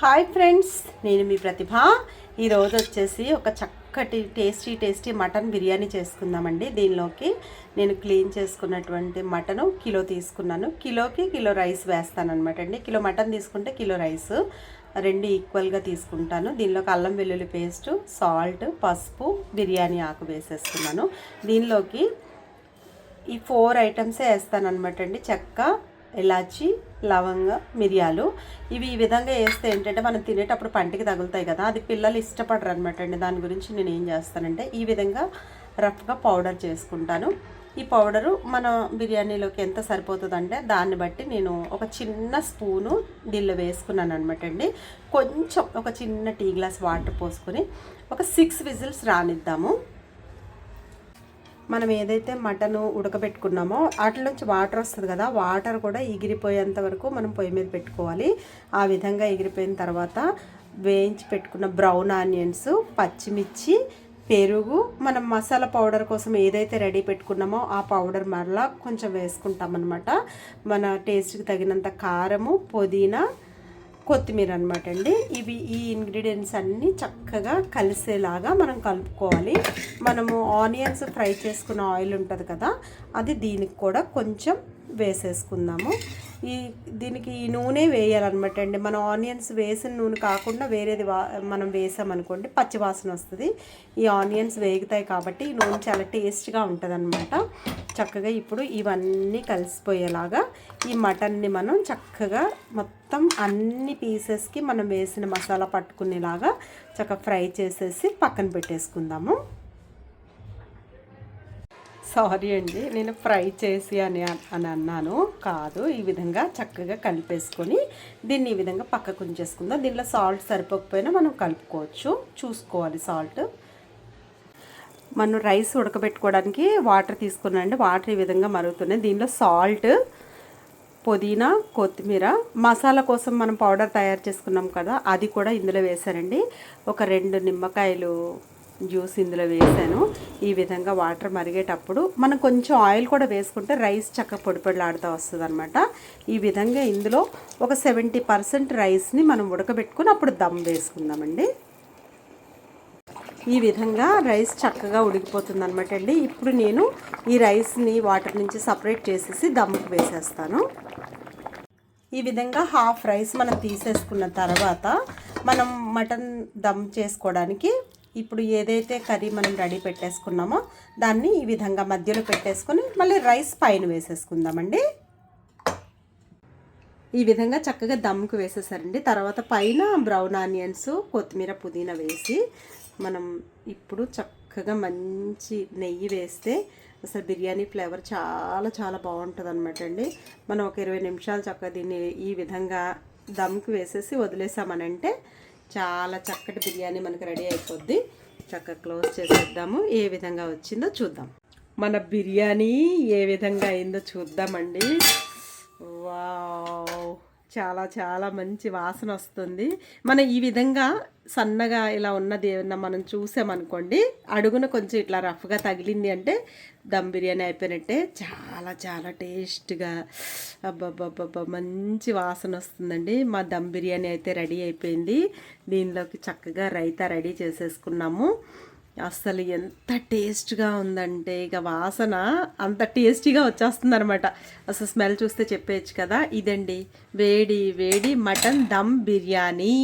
Hi friends, నేను మీ ప్రతిభ. ఈరోజు వచ్చేసి ఒక చక్కటి టేస్టీ మటన్ బిర్యానీ చేసుకుందామండి. దీనిలోకి నేను క్లీన్ చేసుకున్నటువంటి మటను కిలో తీసుకున్నాను. కిలోకి కిలో రైస్ వేస్తాను అనమాట అండి. కిలో మటన్ తీసుకుంటే కిలో రైస్ రెండు ఈక్వల్గా తీసుకుంటాను. దీనిలోకి అల్లం వెల్లుల్లి పేస్టు, సాల్ట్, పసుపు, బిర్యానీ ఆకు వేసేసుకున్నాను. దీనిలోకి ఈ 4 ఐటమ్సే వేస్తాను అనమాట అండి. చెక్క, ఇలాచి, లవంగ, మిరియాలు. ఇవి ఈ విధంగా వేస్తే ఏంటంటే మనం తినేటప్పుడు పంటికి తగులుతాయి కదా, అది పిల్లలు ఇష్టపడరు అనమాట అండి. దాని గురించి నేను ఏం చేస్తానంటే ఈ విధంగా రఫ్గా పౌడర్ చేసుకుంటాను. ఈ పౌడరు మన బిర్యానీలోకి ఎంత సరిపోతుందంటే దాన్ని బట్టి నేను ఒక చిన్న స్పూను దీనిలో వేసుకున్నాను అనమాట అండి. కొంచెం ఒక చిన్న టీ గ్లాస్ వాటర్ పోసుకొని ఒక 6 విజిల్స్ రానిద్దాము. మనం ఏదైతే మటన్ ఉడకబెట్టుకున్నామో వాటి నుంచి వాటర్ వస్తుంది కదా, వాటర్ కూడా ఎగిరిపోయేంత వరకు మనం పొయ్యి మీద పెట్టుకోవాలి. ఆ విధంగా ఎగిరిపోయిన తర్వాత వేయించి పెట్టుకున్న బ్రౌన్ ఆనియన్స్, పచ్చిమిర్చి, పెరుగు, మనం మసాలా పౌడర్ కోసం ఏదైతే రెడీ పెట్టుకున్నామో ఆ పౌడర్ మరలా కొంచెం వేసుకుంటామన్నమాట. మన టేస్ట్కి తగినంత కారము, పుదీనా, కొత్తిమీర అనమాట అండి. ఈ ఇంగ్రీడియంట్స్ అన్నీ చక్కగా కలిసేలాగా మనం కలుపుకోవాలి. మనము ఆనియన్స్ ఫ్రై చేసుకున్న ఆయిల్ ఉంటుంది కదా, అది దీనికి కూడా కొంచెం వేసేసుకుందాము. దీనికి ఈ నూనె వేయాలన్నమాట అండి. మనం ఆనియన్స్ వేసిన నూనె కాకుండా వేరేది మనం వేసామనుకోండి పచ్చివాసన వస్తుంది. ఈ ఆనియన్స్ వేగుతాయి కాబట్టి ఈ నూనె చాలా టేస్ట్గా ఉంటుంది అనమాట. చక్కగా ఇప్పుడు ఇవన్నీ కలిసిపోయేలాగా ఈ మటన్ని మనం చక్కగా మొత్తం అన్ని పీసెస్కి మనం వేసిన మసాలా పట్టుకునేలాగా చక్కగా ఫ్రై చేసేసి పక్కన పెట్టేసుకుందాము. సారీ అండి, నేను ఫ్రై చేసి అని అన్నాను కాదు. ఈ విధంగా చక్కగా కలిపేసుకొని దీన్ని ఈ విధంగా పక్కకు ఉంచేసుకుందాం. దీనిలో సాల్ట్ సరిపోకపోయినా మనం కలుపుకోవచ్చు, చూసుకోవాలి సాల్ట్. మనం రైస్ ఉడకబెట్టుకోవడానికి వాటర్ తీసుకున్నాండి. వాటర్ ఈ విధంగా మరుగుతున్నాయి. దీనిలో సాల్ట్, పుదీనా, కొత్తిమీర, మసాలా కోసం మనం పౌడర్ తయారు చేసుకున్నాం కదా, అది కూడా ఇందులో వేసానండి. ఒక 2 నిమ్మకాయలు జ్యూస్ ఇందులో వేసాను. ఈ విధంగా వాటర్ మరిగేటప్పుడు మనం కొంచెం ఆయిల్ కూడా వేసుకుంటే రైస్ చక్కగా పొడిపొడిలాడుతూ వస్తుంది అనమాట. ఈ విధంగా ఇందులో ఒక 70% రైస్ని మనం ఉడకబెట్టుకుని అప్పుడు దమ్ వేసుకుందామండి. ఈ విధంగా రైస్ చక్కగా ఉడికిపోతుంది అనమాట అండి. ఇప్పుడు నేను ఈ రైస్ని వాటర్ నుంచి సపరేట్ చేసేసి దమ్కి వేసేస్తాను. ఈ విధంగా హాఫ్ రైస్ మనం తీసేసుకున్న తర్వాత మనం మటన్ దమ్ చేసుకోవడానికి ఇప్పుడు ఏదైతే కర్రీ మనం రెడీ పెట్టేసుకున్నామో దాన్ని ఈ విధంగా మధ్యలో పెట్టేసుకొని మళ్ళీ రైస్ పైన వేసేసుకుందామండి. ఈ విధంగా చక్కగా దమ్కి వేసేసారండి. తర్వాత పైన బ్రౌన్ ఆనియన్స్, కొత్తిమీర, పుదీనా వేసి మనం ఇప్పుడు చక్కగా మంచి నెయ్యి వేస్తే అసలు బిర్యానీ ఫ్లేవర్ చాలా చాలా బాగుంటుంది అనమాట అండి. మనం ఒక 20 నిమిషాలు చక్కగా దీన్ని ఈ విధంగా దమ్కి వేసేసి వదిలేసామనంటే చాలా చక్కటి బిర్యానీ మనకు రెడీ అయిపోద్ది. చక్కగా క్లోజ్ చేసేద్దాము. ఏ విధంగా వచ్చిందో చూద్దాం. మన బిర్యానీ ఏ విధంగా అయిందో చూద్దామండి. వావ్, చాలా చాలా మంచి వాసన వస్తుంది. మనం ఈ విధంగా సన్నగా ఇలా ఉన్నది ఏమన్నా మనం చూసామనుకోండి, అడుగున కొంచెం ఇట్లా రఫ్గా తగిలింది అంటే దమ్ బిర్యానీ అయిపోయినట్టే. చాలా చాలా టేస్ట్గా అబ్బబ్బబ్బబ్బా మంచి వాసన వస్తుందండి. మా దమ్ బిర్యానీ అయితే రెడీ అయిపోయింది. దీనిలోకి చక్కగా రైతా రెడీ చేసేసుకున్నాము. అస్సలు ఎంత టేస్ట్గా ఉందంటే ఇక వాసన అంత టేస్టీగా వచ్చేస్తుంది అనమాట. అసలు స్మెల్ చూస్తే చెప్పేయచ్చు కదా. ఇదండి వేడి వేడి మటన్ దమ్ బిర్యానీ.